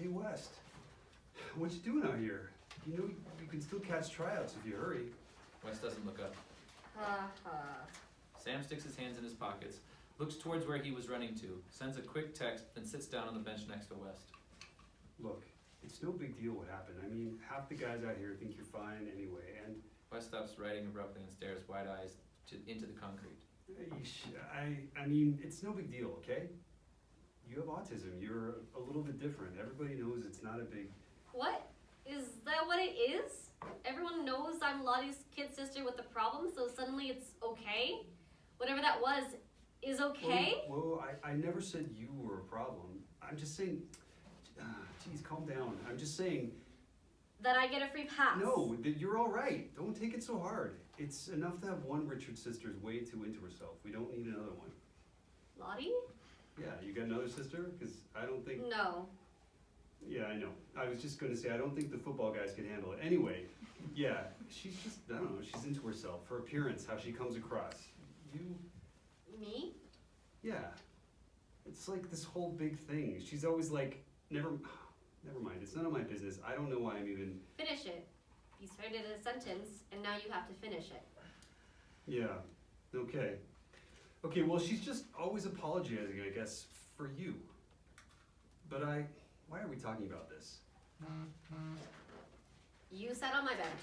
Speaker 7: Hey West, what you doing out here? You know you can still catch tryouts if you hurry.
Speaker 4: West doesn't look up.
Speaker 6: Ha ha.
Speaker 4: Sam sticks his hands in his pockets, looks towards where he was running to, sends a quick text, then sits down on the bench next to West.
Speaker 7: Look, it's no big deal what happened. I mean, half the guys out here think you're fine anyway, and
Speaker 4: West stops writing abruptly and stares wide-eyed into the concrete.
Speaker 7: I mean, it's no big deal, okay? You have autism. You're a little bit different. Everybody knows it's not a big...
Speaker 6: What? Is that what it is? Everyone knows I'm Lottie's kid sister with the problem, so suddenly it's okay? Whatever that was is okay?
Speaker 7: Whoa, I never said you were a problem. I'm just saying... geez, calm down. I'm just saying...
Speaker 6: That I get a free pass?
Speaker 7: No, that you're all right. Don't take it so hard. It's enough to have one Richard sister is way too into herself. We don't need another one.
Speaker 6: Lottie?
Speaker 7: Yeah, you got another sister? Because I don't think...
Speaker 6: No.
Speaker 7: Yeah, I know. I was just going to say, I don't think the football guys can handle it. Anyway, yeah, she's just, I don't know, she's into herself. Her appearance, how she comes across. You...
Speaker 6: Me?
Speaker 7: Yeah. It's like this whole big thing. She's always like, never mind, it's none of my business. I don't know why I'm even...
Speaker 6: Finish it. You started a sentence, and now you have to finish it.
Speaker 7: Yeah, okay. Okay, well, she's just always apologizing, I guess, for you. But why are we talking about this?
Speaker 6: You sat on my bench.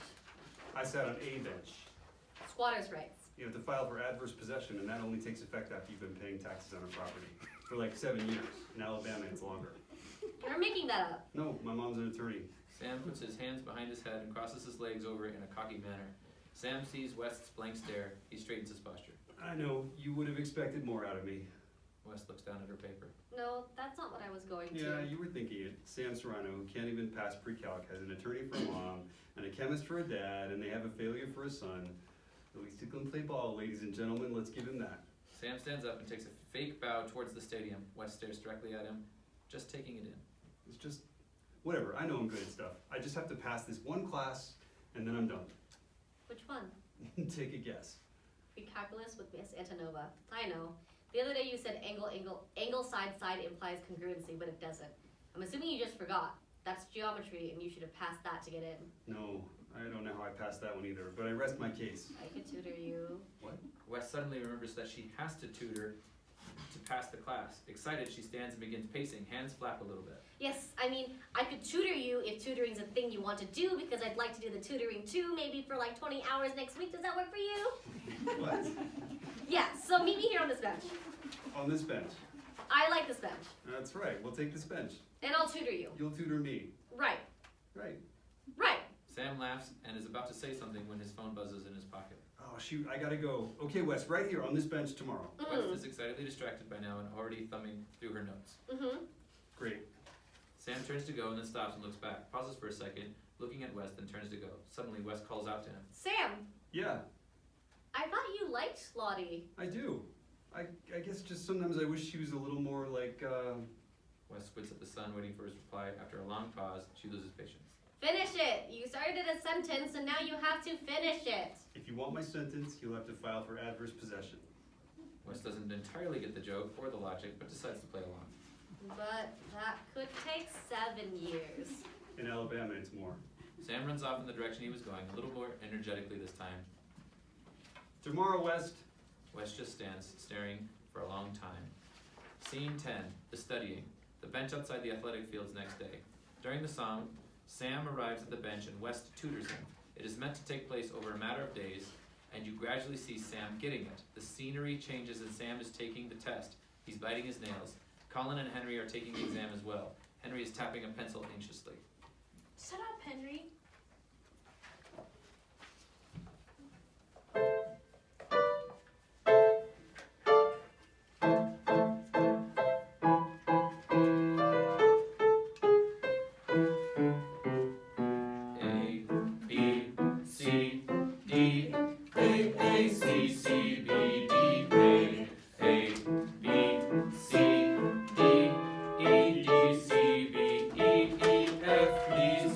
Speaker 7: I sat on a bench.
Speaker 6: Squatter's rights.
Speaker 7: You have to file for adverse possession, and that only takes effect after you've been paying taxes on a property. For like 7 years. In Alabama, it's longer.
Speaker 6: You're making that up.
Speaker 7: No, my mom's an attorney.
Speaker 4: Sam puts his hands behind his head and crosses his legs over in a cocky manner. Sam sees West's blank stare. He straightens his posture.
Speaker 7: I know, you would have expected more out of me.
Speaker 4: West looks down at her paper.
Speaker 6: No, that's not what I was going to.
Speaker 7: Yeah, you were thinking it. Sam Serrano, who can't even pass pre-calc, has an attorney for a mom, and a chemist for a dad, and they have a failure for a son. At least he can play ball, ladies and gentlemen, let's give him that.
Speaker 4: Sam stands up and takes a fake bow towards the stadium. West stares directly at him, just taking it in.
Speaker 7: It's just, whatever, I know I'm good at stuff. I just have to pass this one class, and then I'm done.
Speaker 6: Which one?
Speaker 7: Take a guess.
Speaker 6: Pre-calculus with Miss Antonova. I know. The other day you said angle, side, implies congruency, but it doesn't. I'm assuming you just forgot. That's geometry, and you should have passed that to get in.
Speaker 7: No, I don't know how I passed that one either, but I rest my case.
Speaker 6: I could tutor you.
Speaker 7: What?
Speaker 4: West suddenly remembers that she has to tutor to pass the class. Excited, she stands and begins pacing, hands flap a little bit.
Speaker 6: Yes, I mean, I could tutor you if tutoring's a thing you want to do, because I'd like to do the tutoring too, maybe for like 20 hours next week. Does that work for you?
Speaker 7: What?
Speaker 6: Yeah, so meet me here on this bench.
Speaker 7: On this bench.
Speaker 6: I like this bench.
Speaker 7: That's right, we'll take this bench.
Speaker 6: And I'll tutor you.
Speaker 7: You'll tutor me.
Speaker 6: Right.
Speaker 7: Right.
Speaker 6: Right.
Speaker 4: Sam laughs and is about to say something when his phone buzzes in his pocket.
Speaker 7: Oh shoot, I gotta go. Okay, Wes, right here on this bench tomorrow.
Speaker 4: West is excitedly distracted by now and already thumbing through her notes.
Speaker 6: Mm-hmm.
Speaker 7: Great.
Speaker 4: Sam turns to go and then stops and looks back, pauses for a second, looking at West, then turns to go. Suddenly, West calls out to him.
Speaker 6: Sam,
Speaker 7: Yeah,
Speaker 6: I thought you liked Lottie.
Speaker 7: I do. I guess just sometimes I wish she was a little more like,
Speaker 4: West squints at the sun, waiting for his reply. After a long pause, she loses patience.
Speaker 6: Finish it. You started a sentence and now you have to finish it.
Speaker 7: if you want my sentence, you'll have to file for adverse possession.
Speaker 4: West doesn't entirely get the joke or the logic, but decides to play along.
Speaker 6: But that could take 7 years.
Speaker 7: In Alabama, it's more.
Speaker 4: Sam runs off in the direction he was going, a little more energetically this time.
Speaker 7: Tomorrow, West.
Speaker 4: West just stands, staring for a long time. Scene 10, the studying. The bench outside the athletic fields next day. During the song, Sam arrives at the bench and West tutors him. It is meant to take place over a matter of days, and you gradually see Sam getting it. The scenery changes and Sam is taking the test. He's biting his nails. Colin and Henry are taking the exam as well. Henry is tapping a pencil anxiously.
Speaker 8: Shut up, Henry.
Speaker 4: A, B, C, D, A, C, C, B, D, A, B, C, D, E, D, C, B, E, E, F, please,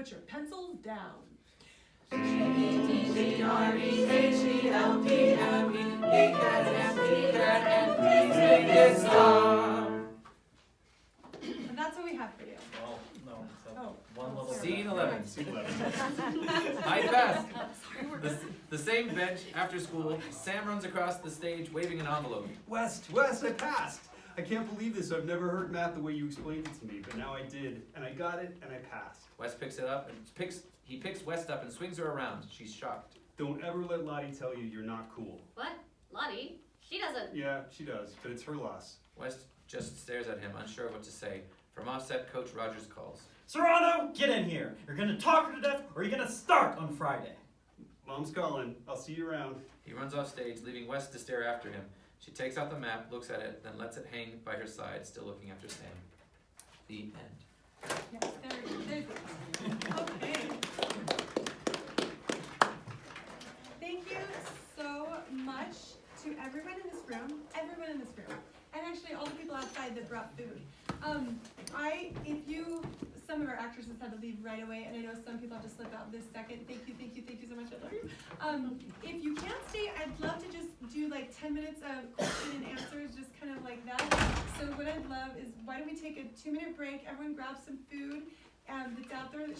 Speaker 1: put your pencils down. And that's what we have for you.
Speaker 12: Well, no, so
Speaker 1: Oh.
Speaker 12: one little.
Speaker 4: Scene 11.
Speaker 7: Scene 11.
Speaker 4: High desk. The same bench after school. Sam runs across the stage waving an envelope.
Speaker 7: West, I passed. I can't believe this. I've never heard math the way you explained it to me, but now I did, and I got it, and I passed.
Speaker 4: West picks it up and he picks West up and swings her around. She's shocked.
Speaker 7: Don't ever let Lottie tell you you're not cool.
Speaker 6: What? Lottie? She doesn't.
Speaker 7: Yeah, she does, but it's her loss.
Speaker 4: West just stares at him, unsure of what to say. From offset, Coach Rogers calls.
Speaker 13: Serrano, get in here. You're gonna talk her to death, or you're gonna start on Friday.
Speaker 7: Mom's calling. I'll see you around.
Speaker 4: He runs off stage, leaving West to stare after him. She takes out the map, looks at it, then lets it hang by her side, still looking after Sam. The end.
Speaker 1: Yes, there it is. Okay. Thank you so much to everyone in this room, and actually all the people outside that brought food. Some of our actresses had to leave right away, and I know some people have to slip out this second. Thank you so much, I love you. If you can't stay, I'd love to just do like 10 minutes of question and answers, just kind of like that. So what I'd love is, why don't we take a 2-minute break, everyone grab some food that's out there that